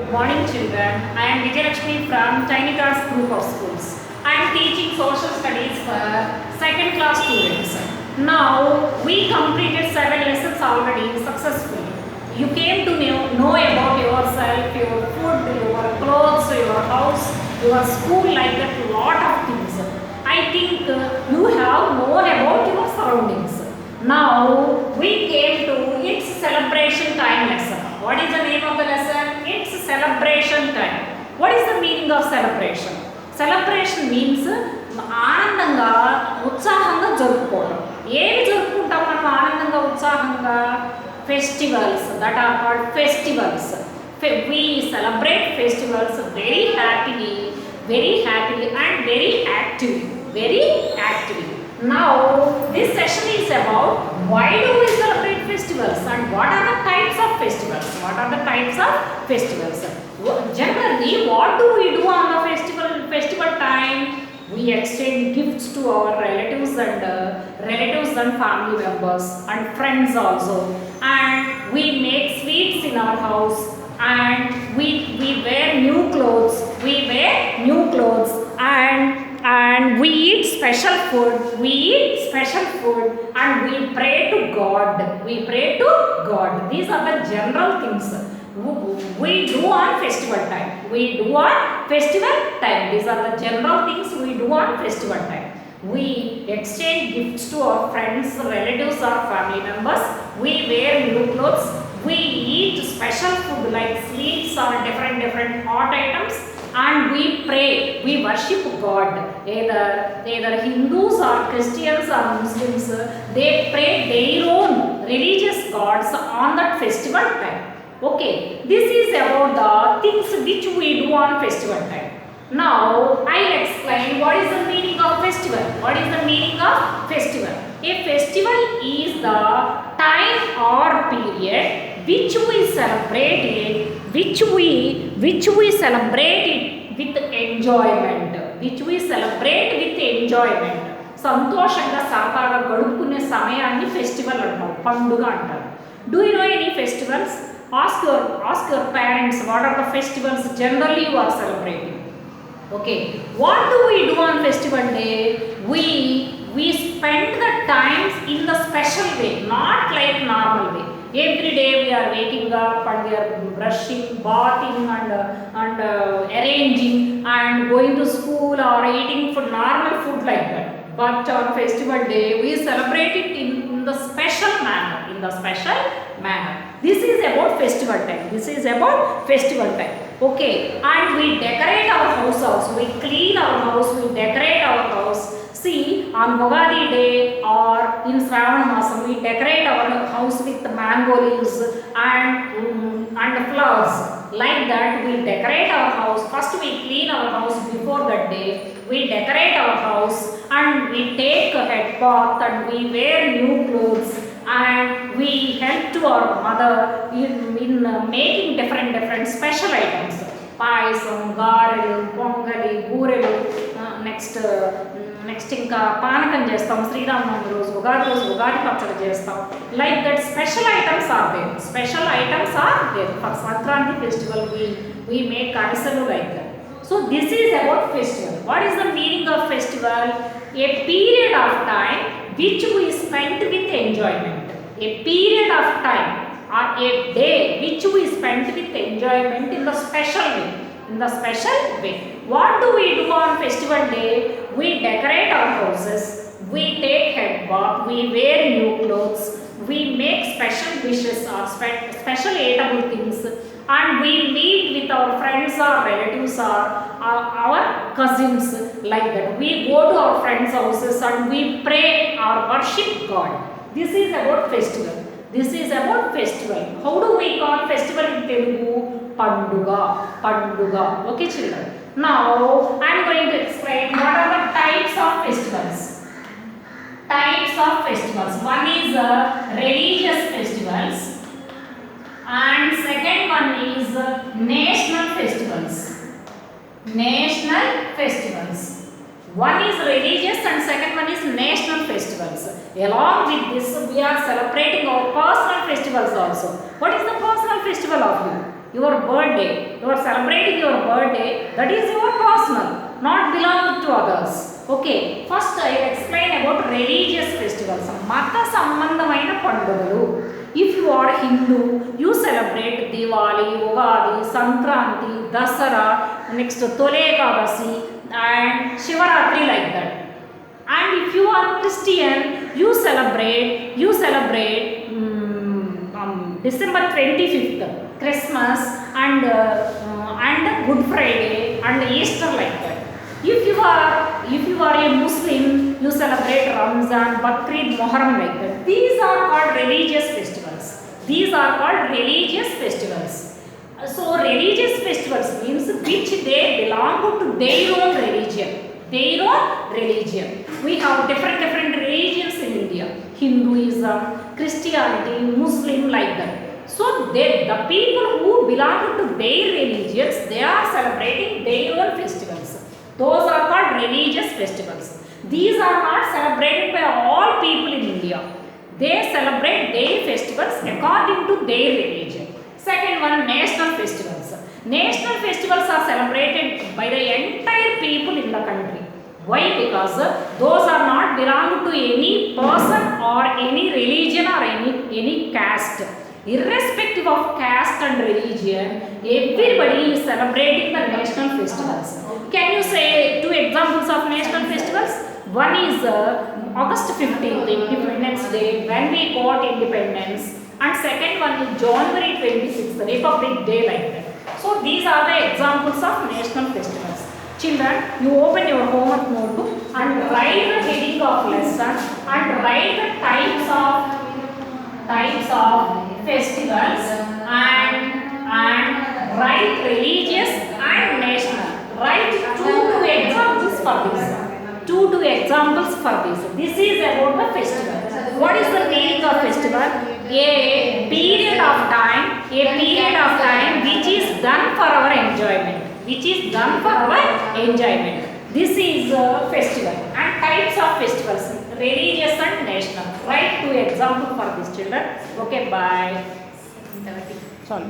Good morning, children. I am Vijayalakshmi from Tiny Class Group of Schools. I am teaching social studies for second class students. Now, we completed 7 lessons already successfully. You came to know about yourself, your food, your clothes, your house, your school, like that, lot of things. I think you have known about your surroundings. Now, we came to its celebration time lesson. What is the name of the lesson? It's celebration time. What is the meaning of celebration? Celebration means ఆనందంగా ఉత్సాహంగా జరుపుకోవడం. ఏమి జరుపుకుంటాం మనం ఆనందంగా ఉత్సాహంగా? Festivals, that are called festivals. We celebrate festivals very happily and very actively. Now, this session is about why do we celebrate festivals and what are the types of festivals? Generally, what do we do on the festival time? We exchange gifts to our relatives and family members and friends also, and we make sweets in our house, and we wear new clothes. And we eat special food and we pray to God. These are the general things we do on festival time. These are the general things we do on festival time. We exchange gifts to our friends, relatives or family members. We wear new clothes. We eat special food like sweets or different hot items. And we pray, we worship God. Either Hindus or Christians or Muslims, they pray their own religious gods on that festival time. Okay, this is about the things which we do on festival time. Now, I explain what is the meaning of festival. A festival is the time or period which we celebrate it with enjoyment. సంతోషంగా సరదాగా గడుపుకునే సమయాన్ని festival అంటారు, పండుగ అంటారు. Do you know any festivals? Ask your parents what are the festivals generally you are celebrating. Okay, what do we do on festival day? We spend the times in the special way, not like normal way. Every day we are waking up and we are brushing, bathing and arranging and going to school or eating food, normal food like that. But on festival day we celebrate it in the special manner. This is about festival time. Okay, and we decorate our house also. We clean our house, we decorate our house. See, on Ugadi day or in Shravana Masam, we decorate our house with mango leaves and flowers. Like that, we decorate our house. First, we clean our house before that day. We decorate our house and we take a head bath and we wear new clothes and we help to our mother in making different special items. Payasam, garelu, pongali, burelu. Next ఇంకా పానకం చేస్తాం, శ్రీరామనవమి రోజు ఉగాది పచ్చడి చేస్తాం. Like that special items are there. For Sankranti festival we make ariselu like that. So this is about festival. What is the meaning of festival? A period of time which we spent with enjoyment. A period of time or a day which we spent with enjoyment in the special way. What do we do on festival day? We decorate our houses, we take head bath, we wear new clothes, we make special dishes or special eatable things, and we meet with our friends or relatives or our cousins like that. We go to our friends' houses and we pray or worship God. This is about festival. How do we call festival in Telugu? Panduga. Okay, children. Now, I am going to explain what are the types of festivals. One is religious festivals, and second one is national festivals. One is religious and second one is national festivals. Along with this, we are celebrating our personal festivals also. What is the personal festival of you? your birthday, you are celebrating your birthday, that is your personal, not belong to others. Okay, first I will explain about religious festivals. మత సంబంధమైన పండుగలు. If you are Hindu, you celebrate Diwali, Ugadi, Sankranti, Dasara, next Tole Ekadasi and Shivaratri, like that. And if you are Christian, you celebrate December 25th, Christmas and Good Friday and Easter, like that. If you are a Muslim, you celebrate Ramzan, Bakrid, Muharram, like that. These are called religious festivals. These are called religious festivals. So religious festivals means which they belong to their own religion. Their own religion. We have different religions in India. Hinduism, Christianity, Muslim, like that. So the people who belong to their religions, they are celebrating their own festivals. Those are called religious festivals. These are not celebrated by all people in India. They celebrate their festivals according to their religion. Second one, national festivals. National festivals are celebrated by the entire people in the country. Why? Because those are not belong to any person or any religion or any caste. Irrespective of caste and religion, everybody is celebrating the national festivals. Can you say two examples of national festivals? One is August 15th, Independence Day, when we got independence. And second one is January 26th, Republic Day, like that. So these are the examples of national festivals. Children, you open your homework notebook and write the heading of lesson and write the types of festivals and write religious and national. Write two examples for this. Two examples for this. This is about the festival. What is the meaning of festival? A period of time which is done for our enjoyment. This is festival. And types of festivals, religious and national. Write two examples for these children. Okay, bye. Sorry.